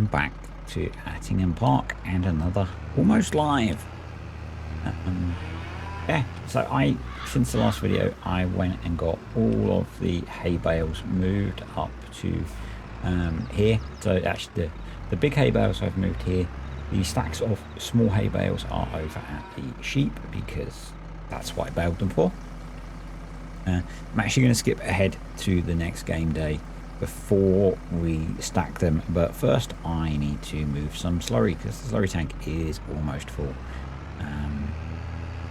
welcome back to Attingham Park and another almost live. Yeah, so since the last video I went and got all of the hay bales moved up to here. So actually the big hay bales I've moved here. The stacks of small hay bales are over at the sheep because that's what I baled them for. I'm actually going to skip ahead to the next game day before we stack them, but first I need to move some slurry because the slurry tank is almost full.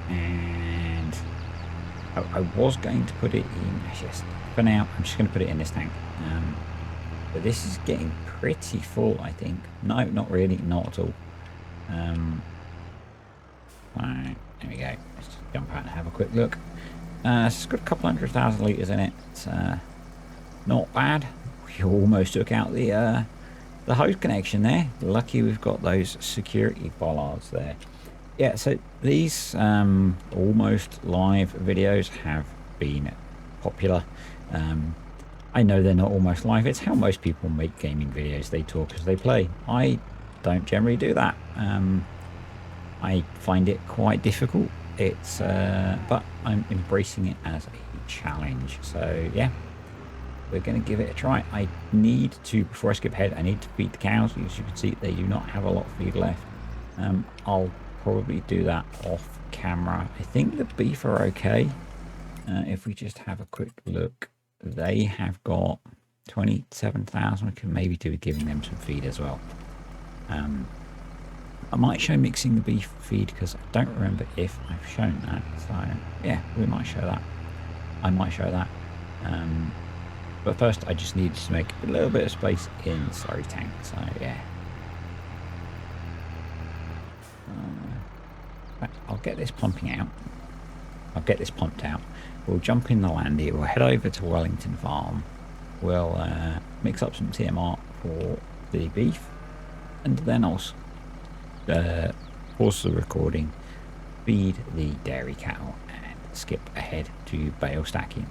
And I was going to put it in, yes, for now I'm just going to put it in this tank, but this is getting pretty full, I think. No, not really, not at all. Right, there we go. Let's just jump out and have a quick look. It's got a couple 100,000 litres in it. It's not bad. We almost took out the hose connection there. Lucky we've got those security bollards there. Yeah, so these almost live videos have been popular. I know they're not almost live. It's how most people make gaming videos. They talk as they play. I don't generally do that. I find it quite difficult. It's but I'm embracing it as a challenge. So yeah, we're going to give it a try. I need to, before I skip ahead, I need to feed the cows. As you can see, they do not have a lot of feed left. I'll probably do that off camera. I think the beef are okay. If we just have a quick look, they have got 27,000. We can maybe do with giving them some feed as well. I might show mixing the beef feed because I don't remember if I've shown that. So yeah, we might show that. I might show that. But first I just need to make a little bit of space in the slurry tank. So yeah. I'll get this pumping out. I'll get this pumped out. We'll jump in the landy. We'll head over to Wellington Farm. We'll mix up some TMR for the beef. And then I'll pause the recording, feed the dairy cattle, and skip ahead to bale stacking.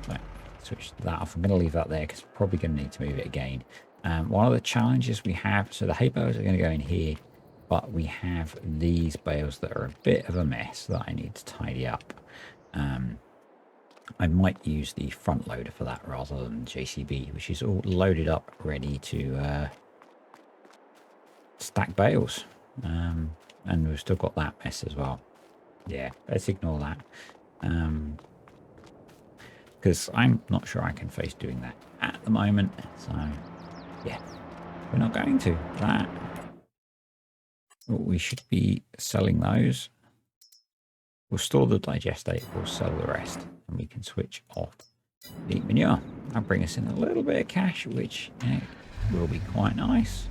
So switch that off. I'm going to leave that there because we're probably going to need to move it again. One of the challenges we have, so the hay bales are going to go in here, but we have these bales that are a bit of a mess that I need to tidy up. I might use the front loader for that rather than JCB, which is all loaded up, ready to stack bales. And we've still got that mess as well. Yeah, let's ignore that. Because I'm not sure I can face doing that at the moment. So, yeah, we're not going to. That. We should be selling those. We'll store the digestate, we'll sell the rest, and we can switch off the manure. That'll bring us in a little bit of cash, which will be quite nice.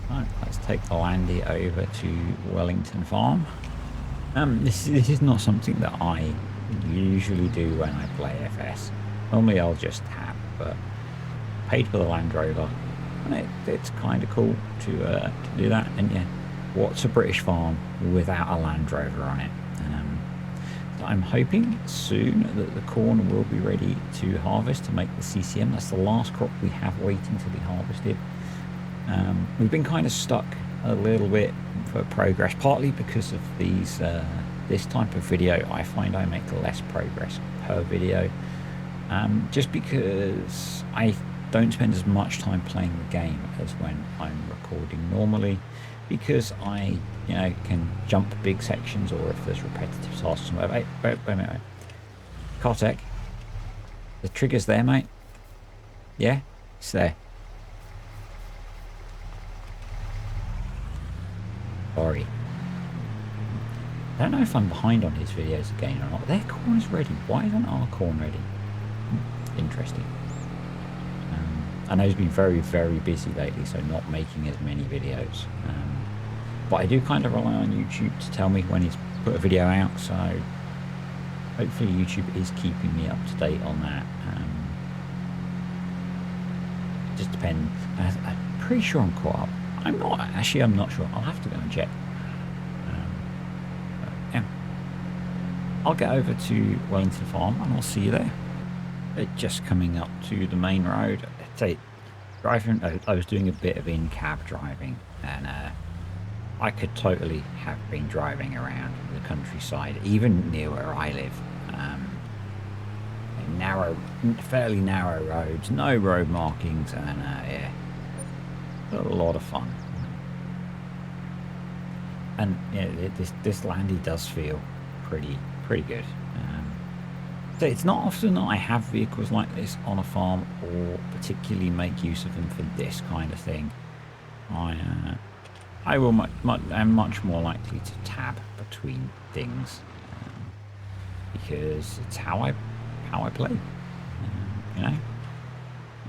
Right, let's take the landy over to Wellington Farm. This is not something that I usually do when I play FS. Normally I'll just tap, but paid for the Land Rover. And it's kind of cool to do that. And yeah, what's a British farm without a Land Rover on it? So I'm hoping soon that the corn will be ready to harvest to make the CCM. That's the last crop we have waiting to be harvested. We've been kind of stuck a little bit for progress, partly because of these this type of video. I find I make less progress per video, just because I don't spend as much time playing the game as when I'm recording normally, because I, can jump big sections, or if there's repetitive tasks. Wait a minute. Kartek, the trigger's there, mate. Yeah, it's there. Sorry. I don't know if I'm behind on his videos again or not. Their corn is ready. Why isn't our corn ready? Interesting. I know he's been very, very busy lately, so not making as many videos. But I do kind of rely on YouTube to tell me when he's put a video out, so hopefully YouTube is keeping me up to date on that. Just depends. I'm pretty sure I'm caught up. I'm not sure. I'll have to go and check. Yeah. I'll get over to Wellington Farm and I'll see you there. Just coming up to the main road. I'd say driving. I was doing a bit of in-cab driving, and I could totally have been driving around the countryside, even near where I live. Narrow, fairly narrow roads, no road markings, and yeah, a lot of fun. And yeah, this landy does feel pretty good. So it's not often that I have vehicles like this on a farm, or particularly make use of them for this kind of thing. I will am much more likely to tab between things, because it's how I play. You know.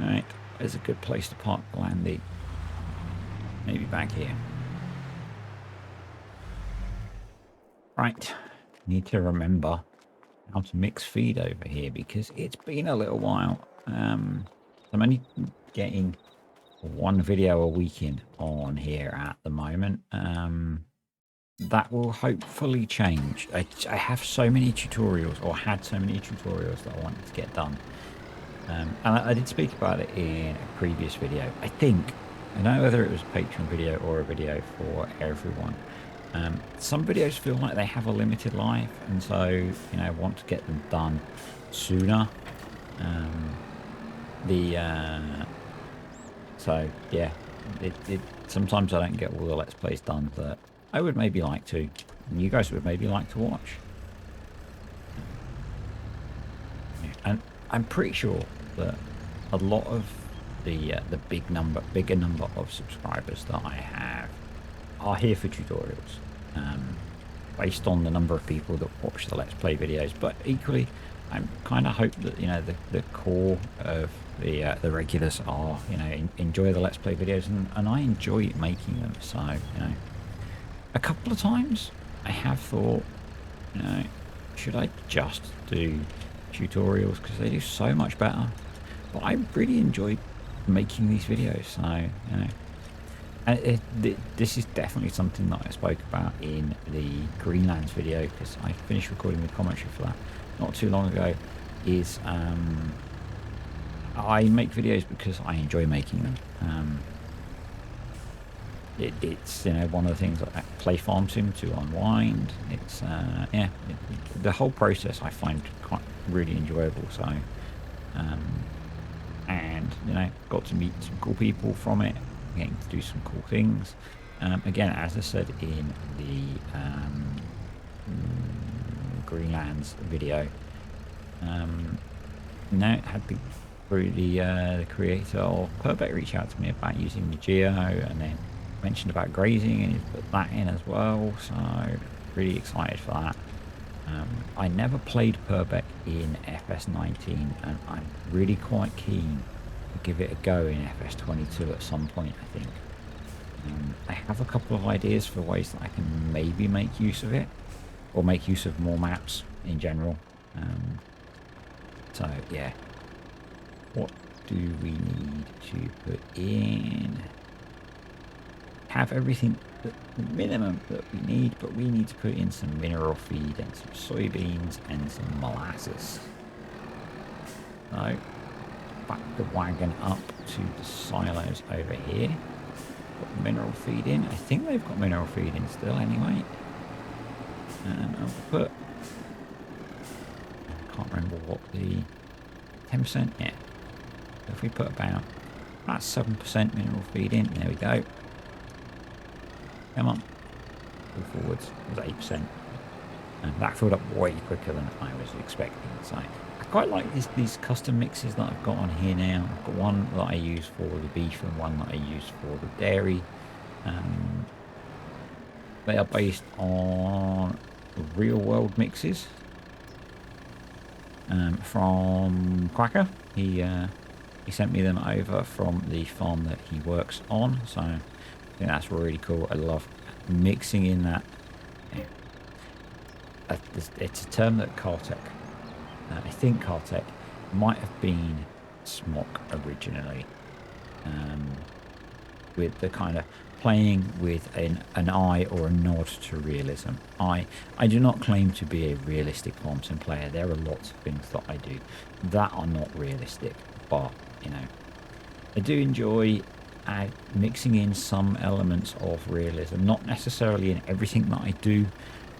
All right, there's a good place to park the landy. Maybe back here. Right, need to remember how to mix feed over here, because it's been a little while. I'm only getting one video a week in on here at the moment. That will hopefully change. I have so many tutorials, or had so many tutorials, that I wanted to get done. And I did speak about it in a previous video. I don't know whether it was a Patreon video or a video for everyone. Some videos feel like they have a limited life, and so, you know, want to get them done sooner. So yeah, sometimes I don't get all the Let's Plays done that I would maybe like to, and you guys would maybe like to watch. And I'm pretty sure that a lot of the bigger number of subscribers that I have are here for tutorials, based on the number of people that watch the Let's Play videos. But equally, I kind of hope that, you know, the core of the regulars are, you know, enjoy the Let's Play videos, and I enjoy making them. So, you know, a couple of times I have thought, you know, should I just do tutorials, because they do so much better. But I really enjoy making these videos, so, you know. And this is definitely something that I spoke about in the Greenlands video, because I finished recording the commentary for that not too long ago. Is I make videos because I enjoy making them. It's, you know, one of the things I play farm sim to unwind. It's yeah, the whole process I find quite really enjoyable. So and, you know, got to meet some cool people from it, getting to do some cool things. Again, as I said in the Greenlands video, had the creator of Purbeck reach out to me about using the Geo, and then mentioned about grazing, and he's put that in as well. So really excited for that. I never played Purbeck in FS19, and I'm really quite keen to give it a go in FS22 at some point, I think. I have a couple of ideas for ways that I can maybe make use of it, or make use of more maps in general. So yeah, what do we need to put in? Have everything, the minimum that we need, but we need to put in some mineral feed and some soybeans and some molasses. So back the wagon up to the silos over here. Put mineral feed in. I think they've got mineral feed in still anyway. And I'll put, I can't remember what the 10%, yeah. So if we put about 7% mineral feed in, there we go. Come on, go forwards. It was 8%, and that filled up way quicker than I was expecting. So I quite like these custom mixes that I've got on here now. I've got one that I use for the beef and one that I use for the dairy. They are based on real world mixes from Quacker. He sent me them over from the farm that he works on. So I think that's really cool. I love mixing in that. It's a term that Cartec, I think Cartec might have been Smock originally, with the kind of playing with an eye or a nod to realism. I do not claim to be a realistic farm sim player. There are lots of things that I do that are not realistic, but, you know, I do enjoy mixing in some elements of realism, not necessarily in everything that I do,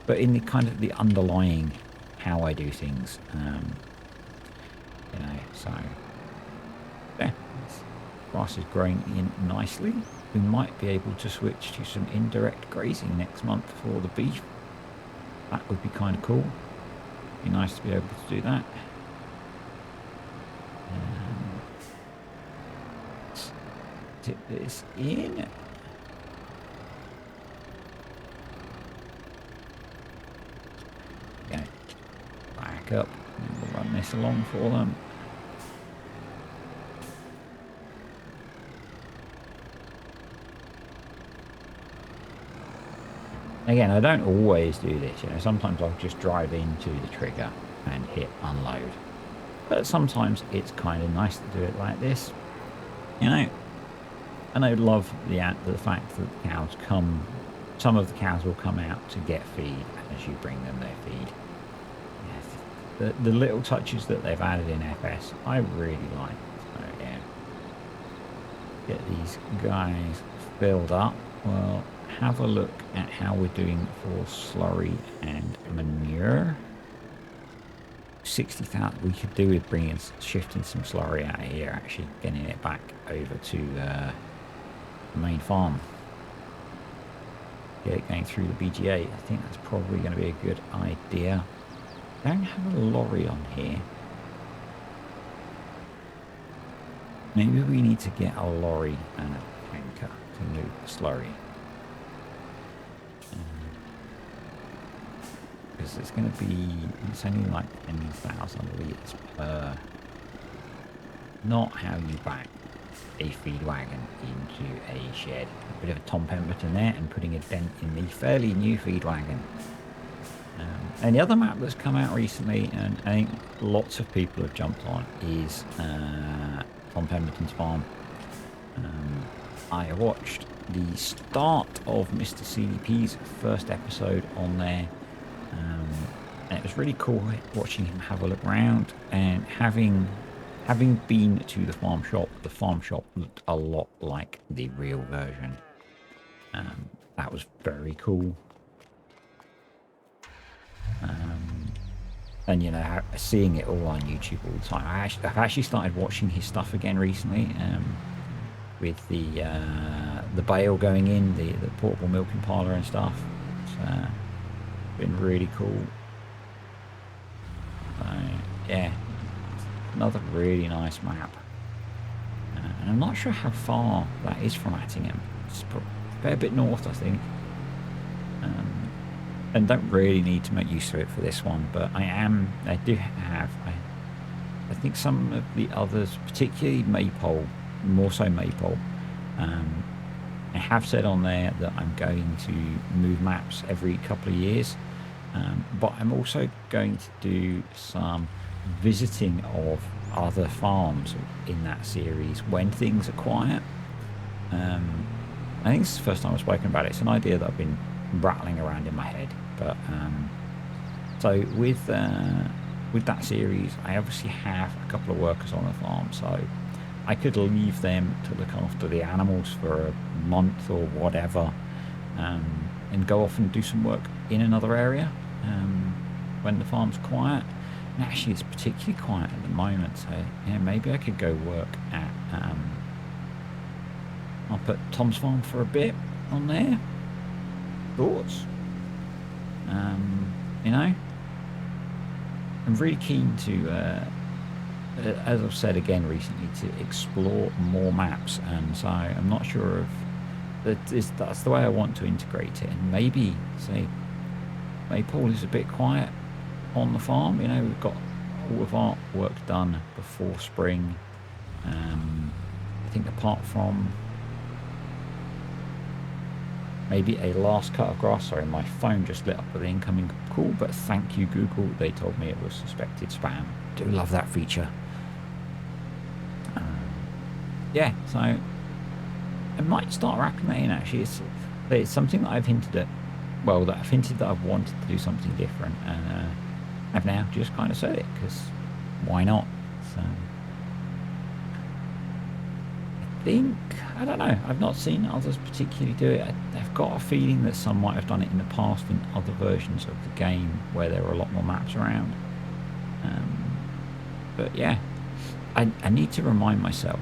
but in the kind of the underlying how I do things. You know, so yeah, grass is growing in nicely. We might be able to switch to some indirect grazing next month for the beef. That would be kind of cool. Be nice to be able to do that. Tip this in. Okay, back up. And we'll run this along for them. Again, I don't always do this. You know, sometimes I'll just drive into the trigger and hit unload. But sometimes it's kind of nice to do it like this. You know. And I love the fact that the cows come, some of the cows will come out to get feed as you bring them their feed. Yes. The little touches that they've added in FS, I really like. So yeah, get these guys filled up. Well, have a look at how we're doing for slurry and manure. 60,000 we could do with shifting some slurry out of here, actually getting it back over to the main farm. Get it going through the BGA. I think that's probably going to be a good idea. I don't have a lorry on here. Maybe we need to get a lorry and a tanker to move the slurry. Because it's going to be, it's only like 10,000 litres per. Not how you back a feed wagon into a shed. A bit of a Tom Pemberton there and putting a dent in the fairly new feed wagon. And the other map that's come out recently, and I think lots of people have jumped on, is Tom Pemberton's farm. I watched the start of Mr. CDP's first episode on there, and it was really cool watching him have a look around and having been to the farm shop looked a lot like the real version. That was very cool. And you know, seeing it all on YouTube all the time. I've actually started watching his stuff again recently, with the bale going in, the portable milking parlour and stuff. It's been really cool. Yeah, another really nice map. And I'm not sure how far that is from Attingham. It's a fair bit north, I think. And don't really need to make use of it for this one, but I do have, I think some of the others, particularly Maypole, more so Maypole, I have said on there that I'm going to move maps every couple of years, but I'm also going to do some visiting of other farms in that series when things are quiet. I think this is the first time I've spoken about it. It's an idea that I've been rattling around in my head, but so with that series, I obviously have a couple of workers on the farm, so I could leave them to look after the animals for a month or whatever, and go off and do some work in another area when the farm's quiet. And actually, it's particularly quiet at the moment, so yeah, maybe I could go work at I'll put Tom's farm for a bit on there. Thoughts? You know, I'm really keen to, as I've said again recently, to explore more maps, and so I'm not sure if that's the way I want to integrate it. And maybe say Maypole is a bit quiet on the farm. You know, we've got all of our work done before spring. I think apart from maybe a last cut of grass. Sorry, my phone just lit up with the incoming call, but thank you, Google. They told me it was suspected spam. Do love that feature. Yeah, so I might start wrapping that in, actually. It's something that I've hinted at, well, that I've hinted that I've wanted to do something different, and I've now just kind of said it, because why not? So I think, I don't know, I've not seen others particularly do it. I've got a feeling that some might have done it in the past in other versions of the game where there were a lot more maps around. But yeah, I need to remind myself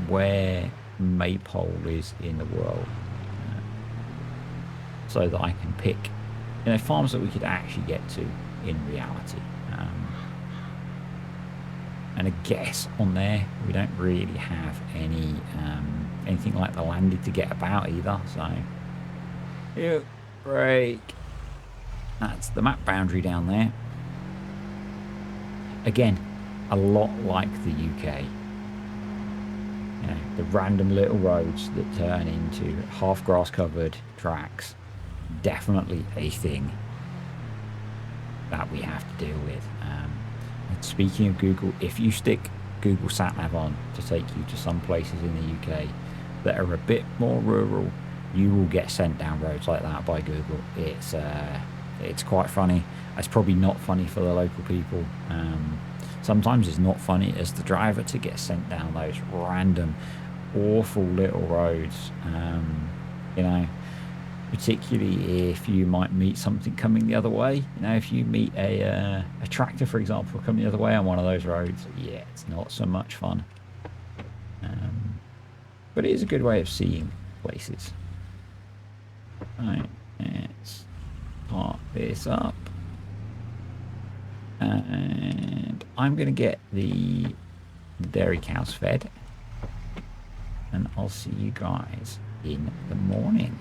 where Maypole is in the world, so that I can pick, farms that we could actually get to in reality. And I guess on there we don't really have any anything like the landed to get about either. So, break. That's the map boundary down there. Again, a lot like the UK. The random little roads that turn into half grass covered tracks. Definitely a thing that we have to deal with. Speaking of Google, if you stick Google SatNav on to take you to some places in the UK that are a bit more rural, you will get sent down roads like that by Google. It's quite funny. It's probably not funny for the local people. Sometimes it's not funny as the driver to get sent down those random awful little roads. Particularly if you might meet something coming the other way. If you meet a tractor, for example, coming the other way on one of those roads, yeah, it's not so much fun. But it is a good way of seeing places. Right, let's part this up. And I'm going to get the dairy cows fed. And I'll see you guys in the morning.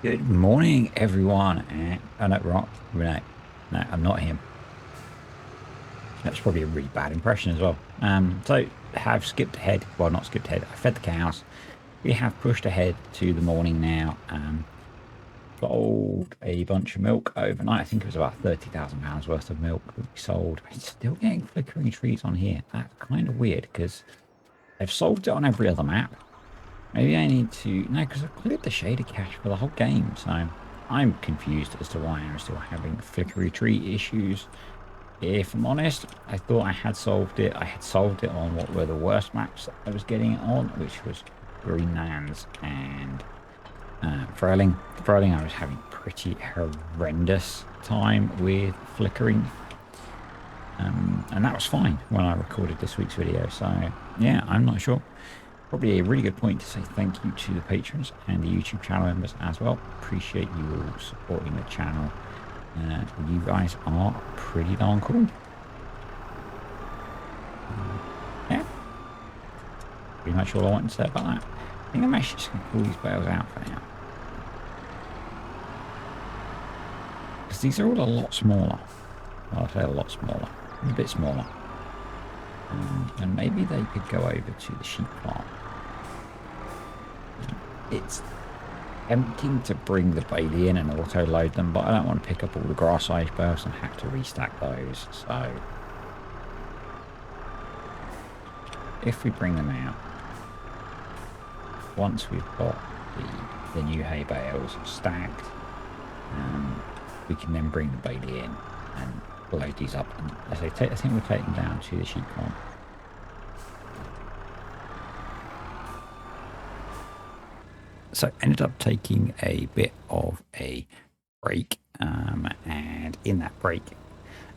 Good morning, everyone. Oh, no, wrong. No, I'm not him. That's probably a really bad impression as well. So, have skipped ahead. Well, not skipped ahead. I fed the cows. We have pushed ahead to the morning now. Sold a bunch of milk overnight. I think it was about £30,000 worth of milk that we sold. I'm still getting flickering trees on here. That's kind of weird because they've solved it on every other map. Maybe I need to... No, because I've cleared the shader cache for the whole game, so I'm confused as to why I'm still having flickery tree issues. If I'm honest, I thought I had solved it. I had solved it on what were the worst maps I was getting it on, which was Greenlands and Fröling. Fröling I was having pretty horrendous time with flickering. And that was fine when I recorded this week's video, so yeah, I'm not sure. Probably a really good point to say thank you to the patrons and the YouTube channel members as well. Appreciate you all supporting the channel. You guys are pretty darn cool. Yeah. Pretty much all I wanted to say about that. I think I'm actually just going to pull these bales out for now. Because these are all a lot smaller. Well, I'll say a lot smaller. A bit smaller. And maybe they could go over to the sheep farm. It's tempting to bring the bailey in and auto load them, but I don't want to pick up all the grass sized bales and have to restack those. So if we bring them out, once we've got the new hay bales stacked, we can then bring the bailey in and load these up. And as I think we'll take them down to the sheep farm. So ended up taking a bit of a break, and in that break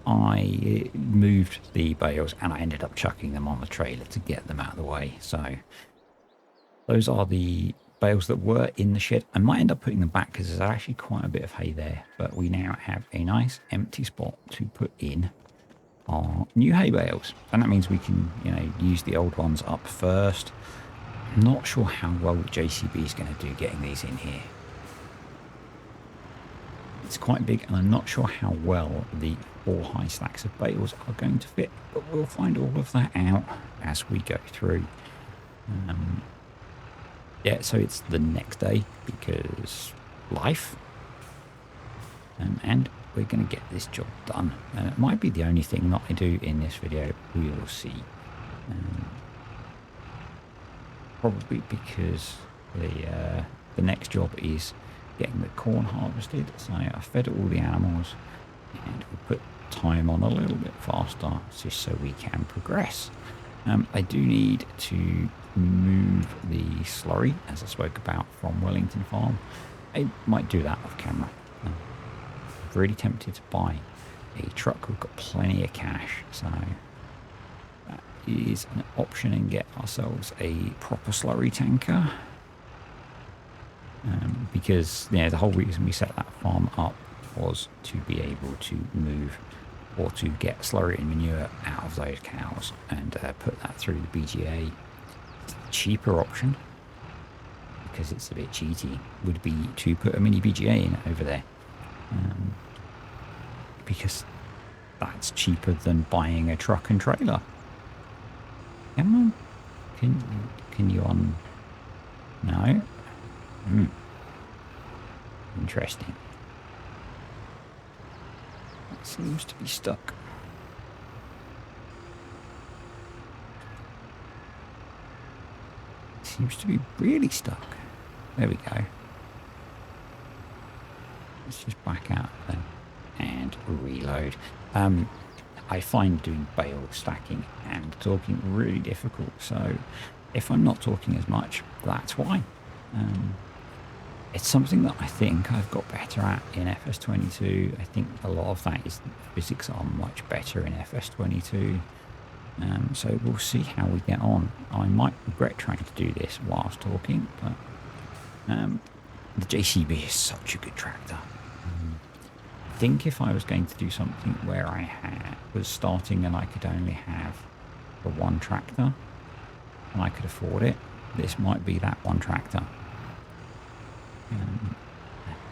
I moved the bales and I ended up chucking them on the trailer to get them out of the way. So those are the bales that were in the shed. I might end up putting them back because there's actually quite a bit of hay there, but we now have a nice empty spot to put in our new hay bales, and that means we can use the old ones up first. I'm not sure how well the JCB is going to do getting these in here. It's quite big, and I'm not sure how well the 4 high stacks of bales are going to fit, but we'll find all of that out as we go through. Yeah, so it's the next day because life, and we're going to get this job done. It might be the only thing that I do in this video. We will see. Probably because the next job is getting the corn harvested. So I fed all the animals, and we put time on a little bit faster just so we can progress. I do need to move the slurry, as I spoke about, from Wellington Farm. I might do that off camera. I'm really tempted to buy a truck. We've got plenty of cash, so that is an option, and get ourselves a proper slurry tanker. Because the whole reason we set that farm up was to be able to move or to get slurry and manure out of those cows and put that through the BGA. The cheaper option, because it's a bit cheaty, would be to put a mini BGA in over there, because that's cheaper than buying a truck and trailer. Come on, can you on? No. Interesting. It seems to be stuck. It seems to be really stuck. There we go. Let's just back out then and reload. I find doing bale stacking and talking really difficult, so if I'm not talking as much, that's why. It's something that I think I've got better at in FS22. I think a lot of that is physics are much better in FS22. So we'll see how we get on. I might regret trying to do this whilst talking, but the JCB is such a good tractor. I think if I was going to do something where I was starting and I could only have the one tractor and I could afford it, this might be that one tractor.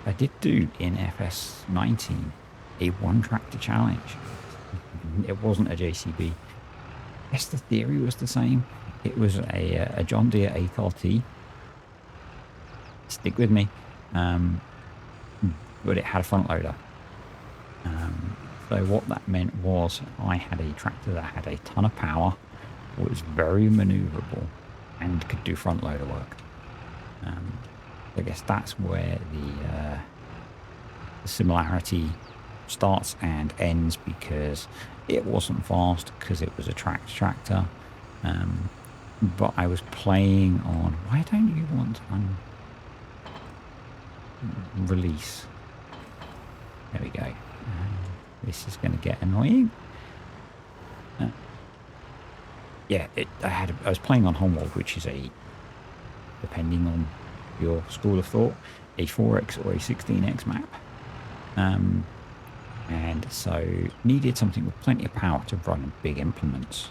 I did do in FS19 a one tractor challenge. It wasn't a JCB. I guess the theory was the same. It was a John Deere 8RT. Stick with me. But it had a front loader. So what that meant was I had a tractor that had a ton of power, was very maneuverable, and could do front loader work. I guess that's where the similarity starts and ends, because it wasn't fast because it was a tractor. But I was playing on, why don't you want release? There we go. This is going to get annoying. Yeah, I was playing on Homeworld, which is depending on your school of thought, a 4x or a 16x map. And so needed something with plenty of power to run big implements.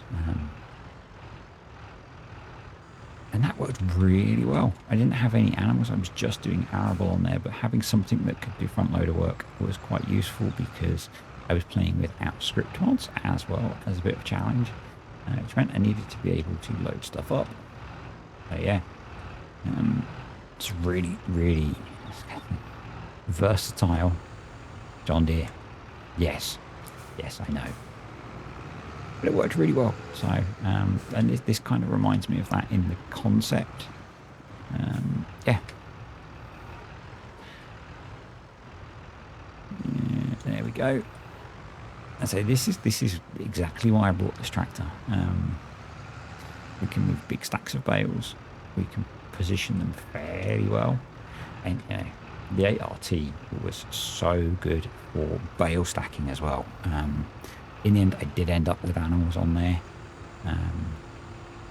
And that worked really well. I didn't have any animals, I was just doing arable on there, but having something that could do front loader work was quite useful, because I was playing without script mods as well as a bit of a challenge, which meant I needed to be able to load stuff up. So yeah, it's really, really versatile. John Deere. Yes, I know. But it worked really well. So, and this kind of reminds me of that in the concept. Yeah. There we go. And so this is exactly why I bought this tractor. We can move big stacks of bales. We can position them fairly well, and the 8RT was so good for bale stacking as well. In the end, I did end up with animals on there. I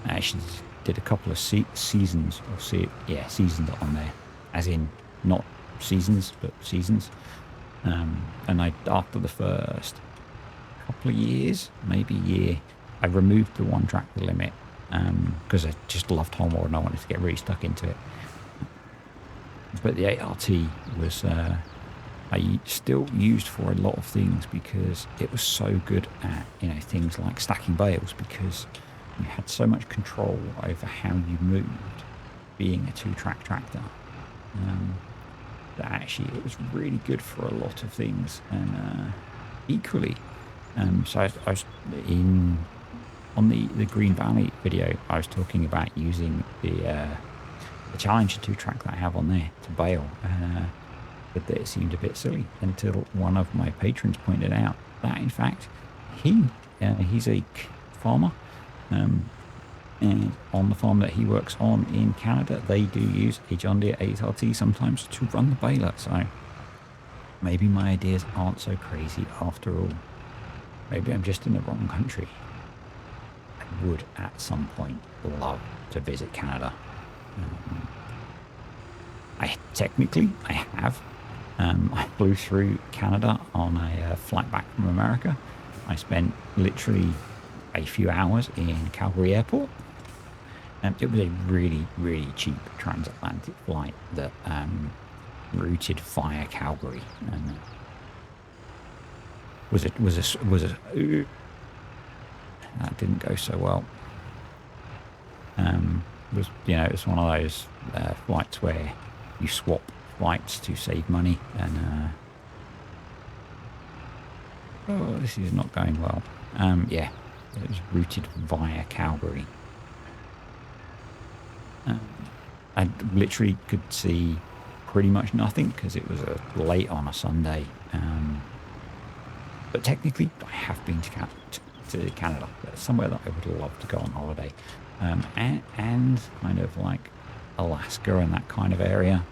actually did a couple of seasons seasons on there, as in not seasons but seasons. And after the first couple of years, maybe a year, I removed the one tractor limit, because I just loved Homeworld and I wanted to get really stuck into it. But the 8RT was I still used for a lot of things, because it was so good at things like stacking bales, because you had so much control over how you moved, being a two-track tractor. That actually it was really good for a lot of things. And equally, so I was on the Green Valley video, I was talking about using the challenge two track that I have on there to bale. but it seemed a bit silly until one of my patrons pointed out that, in fact, he's a farmer, and on the farm that he works on in Canada, they do use a John Deere 8RT sometimes to run the baler. So maybe my ideas aren't so crazy after all. Maybe I'm just in the wrong country. I would at some point love to visit Canada. I have. I flew through Canada on a flight back from America. I spent literally a few hours in Calgary Airport. It was a really, really cheap transatlantic flight that routed via Calgary, and that didn't go so well. It was one of those flights where you swap flights to save money, and this is not going well. Yeah, it was routed via Calgary. I literally could see pretty much nothing because it was late on a Sunday. But technically, I have been to Canada. It's somewhere that I would love to go on holiday. And kind of like Alaska and that kind of area.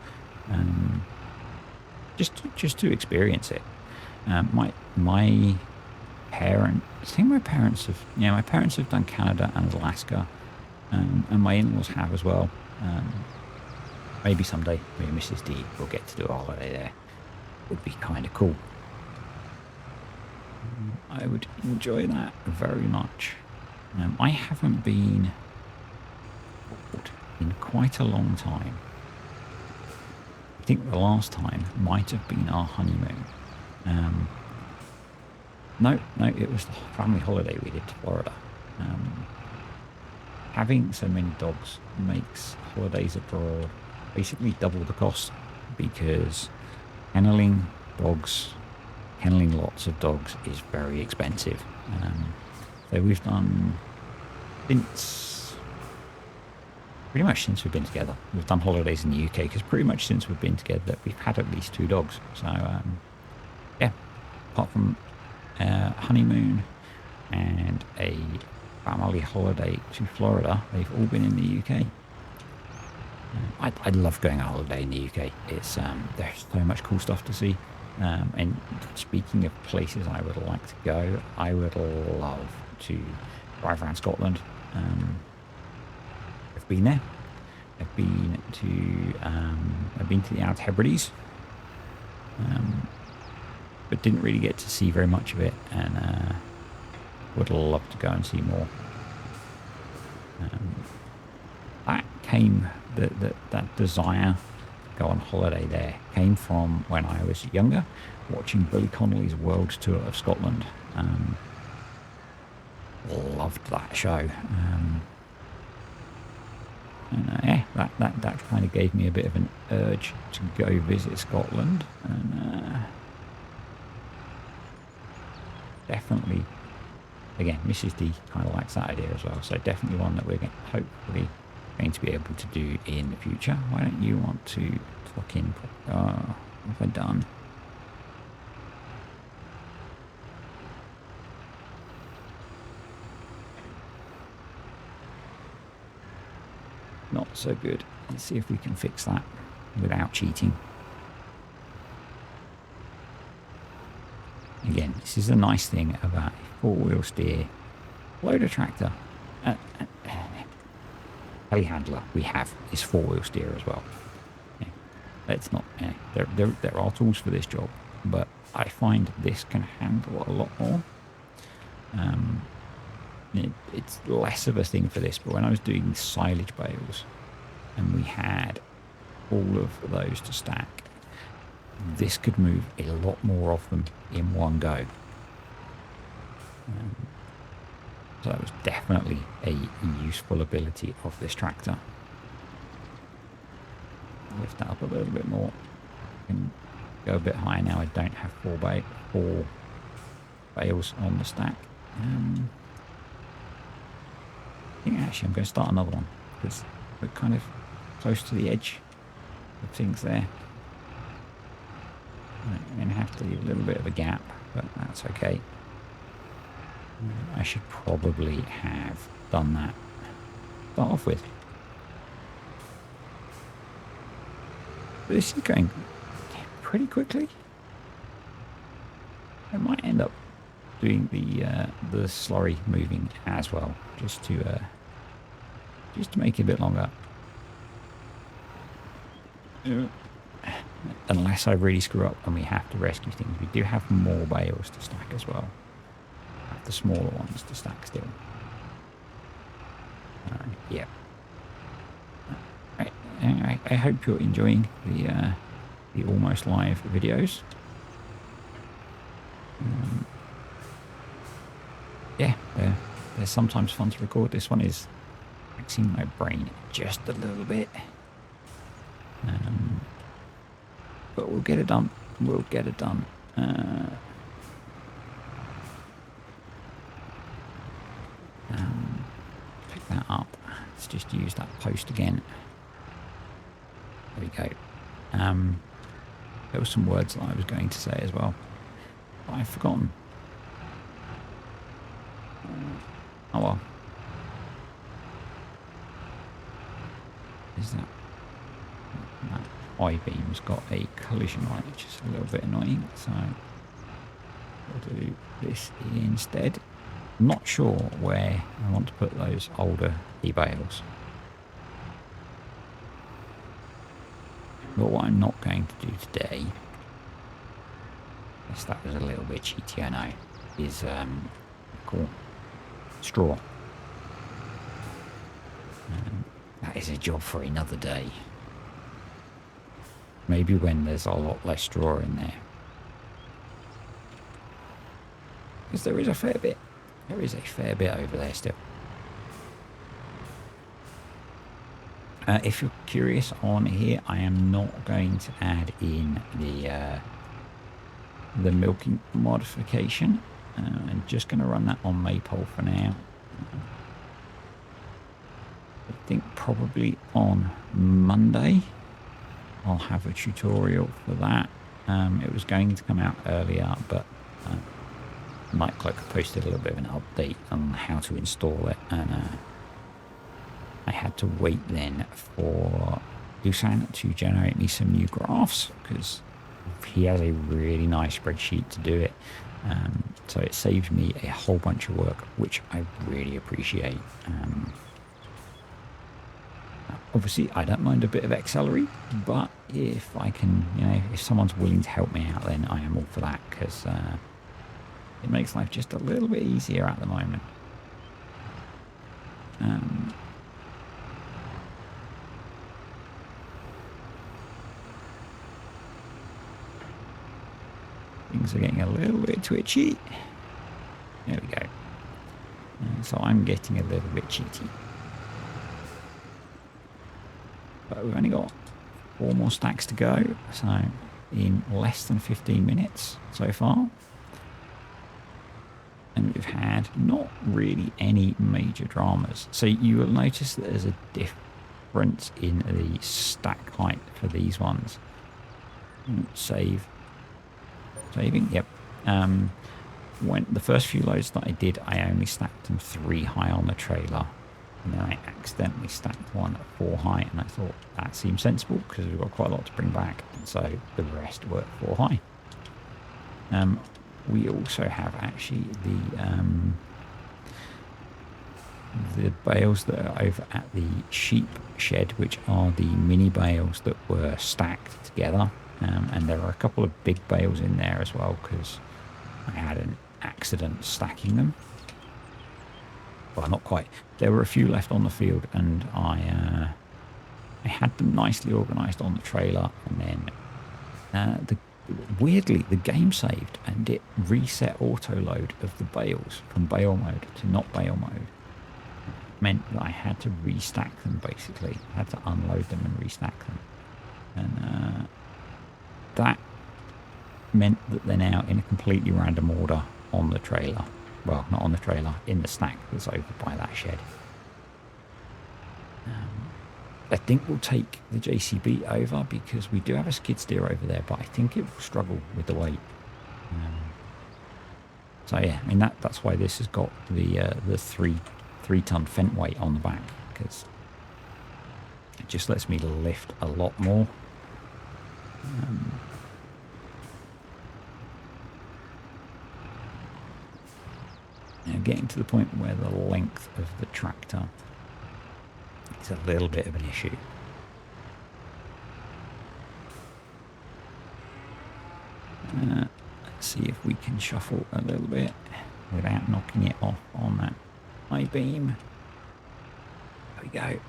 Just to experience it. My parents have done Canada and Alaska. And my in-laws have as well. Maybe someday me and Mrs. D will get to do a holiday there. Would be kind of cool. I would enjoy that very much. I haven't been abroad in quite a long time. I think the last time might have been our honeymoon. No, it was the family holiday we did to Florida. Having so many dogs makes holidays abroad basically double the cost, because kenneling lots of dogs is very expensive. So we've done, pretty much since we've been together, we've done holidays in the UK, because pretty much since we've been together we've had at least 2 dogs. So yeah, apart from honeymoon and a family holiday to Florida, they've all been in the UK. I love going on holiday in the UK. It's there's so much cool stuff to see. And speaking of places I would like to go, I would love to drive around Scotland. I've been there. I've been to the Outer Hebrides, but didn't really get to see very much of it, and would love to go and see more. That desire to go on holiday there came from when I was younger, watching Billy Connolly's World Tour of Scotland. Loved that show. That kind of gave me a bit of an urge to go visit Scotland, and definitely, again, Mrs. D kind of likes that idea as well, so definitely one that we're hopefully going to be able to do in the future. Why don't you want to look in? What have I done? Not so good. Let's see if we can fix that without cheating. Again, this is a nice thing about a 4-wheel steer loader tractor. Telehandler we have is 4-wheel steer as well. Yeah, let's not. Yeah, there are tools for this job, but I find this can handle a lot more. It's less of a thing for this, but when I was doing silage bales and we had all of those to stack, this could move a lot more of them in one go. So that was definitely a useful ability of this tractor. Lift that up a little bit more. I can go a bit higher now. I don't have 4 bales on the stack. I think actually I'm going to start another one, because we're kind of close to the edge of things there. I'm going to have to leave a little bit of a gap, but that's okay. I should probably have done that to start off with. But this is going pretty quickly. I might end up doing the slurry moving as well, just to make it a bit longer. Unless I really screw up and we have to rescue things, we do have more bales to stack as well. The smaller ones to stack still. Yeah. I hope you're enjoying the almost live videos. Yeah, they're sometimes fun to record. This one is taxing my brain just a little bit. But we'll get it done. We'll get it done. Pick that up. Let's just use that post again. There we go. There were some words that I was going to say as well, but I've forgotten. Oh well. Is that I-beam's got a collision light, which is a little bit annoying, so we'll do this instead. I'm not sure where I want to put those older e-bales. But what I'm not going to do today, yes, that was a little bit cheaty, I know, is cool, straw. That is a job for another day. Maybe when there's a lot less straw in there. Because there is a fair bit. There is a fair bit over there still. If you're curious on here, I am not going to add in the milking modification. I'm just going to run that on Maypole for now. I think probably on Monday I'll have a tutorial for that. It was going to come out earlier, but Nightcloak posted a little bit of an update on how to install it, and I had to wait then for Dusan to generate me some new graphs, because he has a really nice spreadsheet to do it. So it saved me a whole bunch of work, which I really appreciate. Obviously, I don't mind a bit of Excelery, but if I can, if someone's willing to help me out, then I am all for that, because it makes life just a little bit easier at the moment. Things are getting a little bit twitchy. There we go. So I'm getting a little bit cheaty. But we've only got 4 more stacks to go, so in less than 15 minutes so far. And we've had not really any major dramas. So you will notice that there's a difference in the stack height for these ones. Saving, yep. When the first few loads that I did, I only stacked them 3 high on the trailer. And then I accidentally stacked one at 4 high, and I thought that seemed sensible because we've got quite a lot to bring back, and so the rest were 4 high. We also have actually the bales that are over at the sheep shed, which are the mini bales that were stacked together, and there are a couple of big bales in there as well because I had an accident stacking them. Well, not quite. There were a few left on the field, and I had them nicely organised on the trailer, and then weirdly the game saved and it reset auto load of the bales from bale mode to not bale mode. It meant that I had to restack them basically. I had to unload them and restack them, and that meant that they're now in a completely random order on the trailer. Well, not on the trailer, in the stack that's over by that shed. I think we'll take the JCB over because we do have a skid steer over there, but I think it will struggle with the weight. So yeah, I mean that's why this has got the three-ton fent weight on the back, because it just lets me lift a lot more. Now getting to the point where the length of the tractor is a little bit of an issue. Let's see if we can shuffle a little bit without knocking it off on that I-beam. There we go.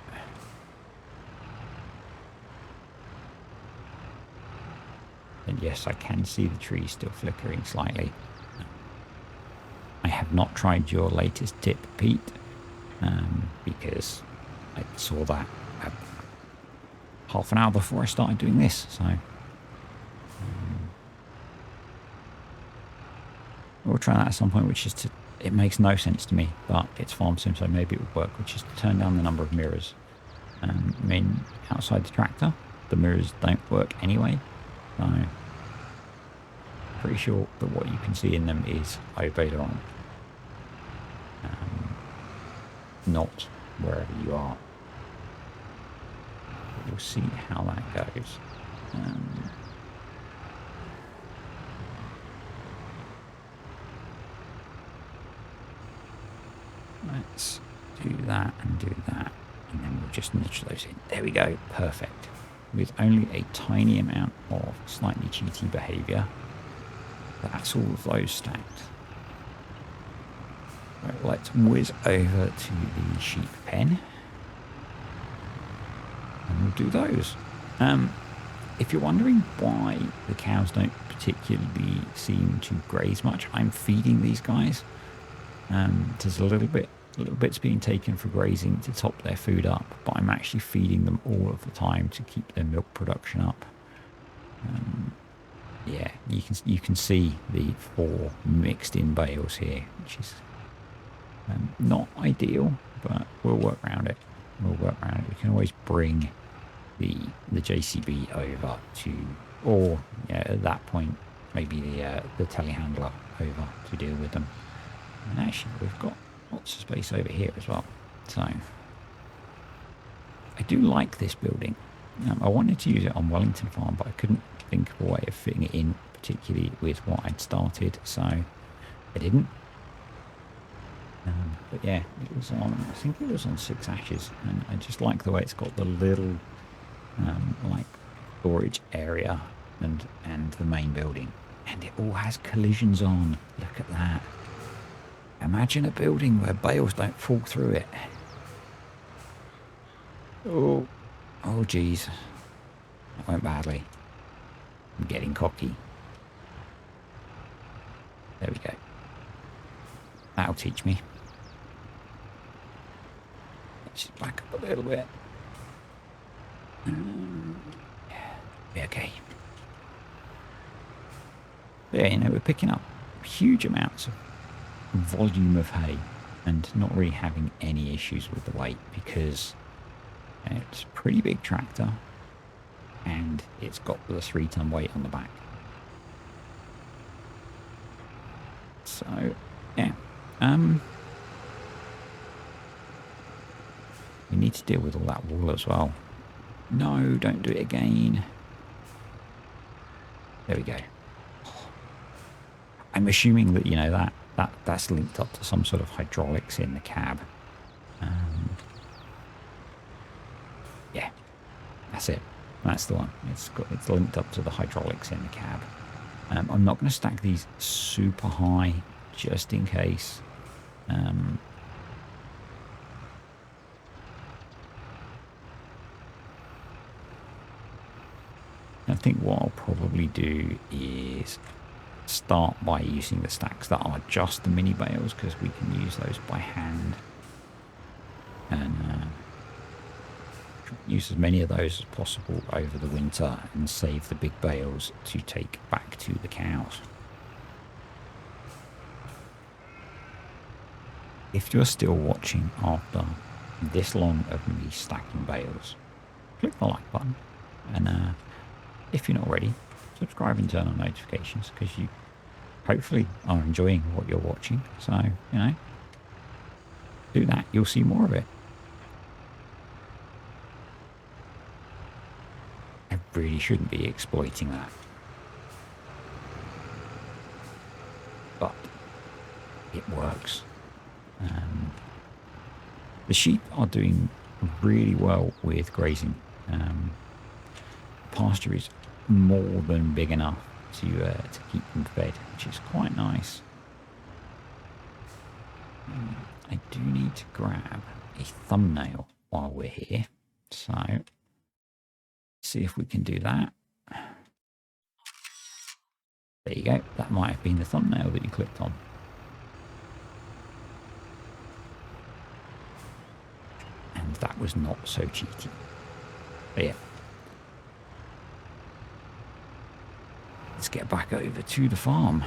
And yes, I can see the tree still flickering slightly. I have not tried your latest tip, Pete, because I saw that half an hour before I started doing this. So we'll try that at some point, which is to, it makes no sense to me, but it's farm sim, so maybe it would work, which is to turn down the number of mirrors. I mean, outside the tractor, the mirrors don't work anyway. So pretty sure that what you can see in them is Obederon, not wherever you are. But we'll see how that goes. Let's do that and do that, and then we'll just nudge those in. There we go, perfect. With only a tiny amount of slightly cheaty behaviour, that's all of those stacked. Right, let's whiz over to the sheep pen, and we'll do those. If you're wondering why the cows don't particularly seem to graze much, I'm feeding these guys. There's a little bit's being taken for grazing to top their food up, but I'm actually feeding them all of the time to keep their milk production up. Yeah, you can see the 4 mixed in bales here, which is not ideal, but we'll work around it. We can always bring the JCB over to, or yeah, at that point maybe the telehandler over to deal with them. And actually, we've got lots of space over here as well. So I do like this building. I wanted to use it on Wellington Farm, but I couldn't think of a way of fitting it in, particularly with what I'd started, so I didn't. But yeah, it was on, I think it was on 6 ashes, and I just like the way it's got the little like storage area and the main building, and it all has collisions on. Look at that. Imagine a building where bales don't fall through it. Oh geez, that went badly. I'm getting cocky. There we go. That'll teach me. Let's just back up a little bit. Yeah, okay. Yeah, you know, we're picking up huge amounts of volume of hay and not really having any issues with the weight, because it's a pretty big tractor and it's got the 3-ton weight on the back. So yeah, we need to deal with all that wool as well. No, don't do it again. There we go. I'm assuming that, you know, that's linked up to some sort of hydraulics in the cab. Yeah, that's it. That's the one. It's linked up to the hydraulics in the cab. I'm not going to stack these super high, just in case. I think what I'll probably do is start by using the stacks that are just the mini bales, because we can use those by hand, and use as many of those as possible over the winter and save the big bales to take back to the cows. If you're still watching after this long of me stacking bales, click the like button. And if you're not already, subscribe and turn on notifications, because you hopefully are enjoying what you're watching. So, you know, do that. You'll see more of it. I really shouldn't be exploiting that. But it works. The sheep are doing really well with grazing. The pasture is more than big enough to keep them fed, which is quite nice. I do need to grab a thumbnail while we're here, so see if we can do that. There you go. That might have been the thumbnail that you clicked on. And that was not so cheaty. But yeah. Let's get back over to the farm.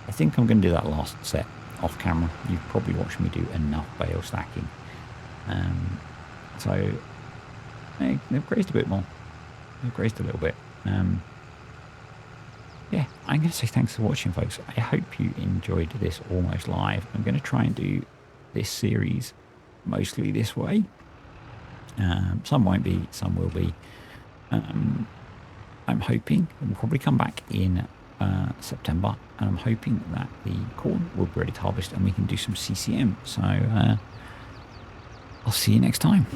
I think I'm going to do that last set off camera. You've probably watched me do enough bale stacking. So they've grazed a bit more. They've grazed a little bit. Yeah, I'm going to say thanks for watching, folks. I hope you enjoyed this almost live. I'm going to try and do this series mostly this way. Some won't be, some will be. I'm hoping we'll probably come back in September, and I'm hoping that the corn will be ready to harvest and we can do some CCM. So I'll see you next time.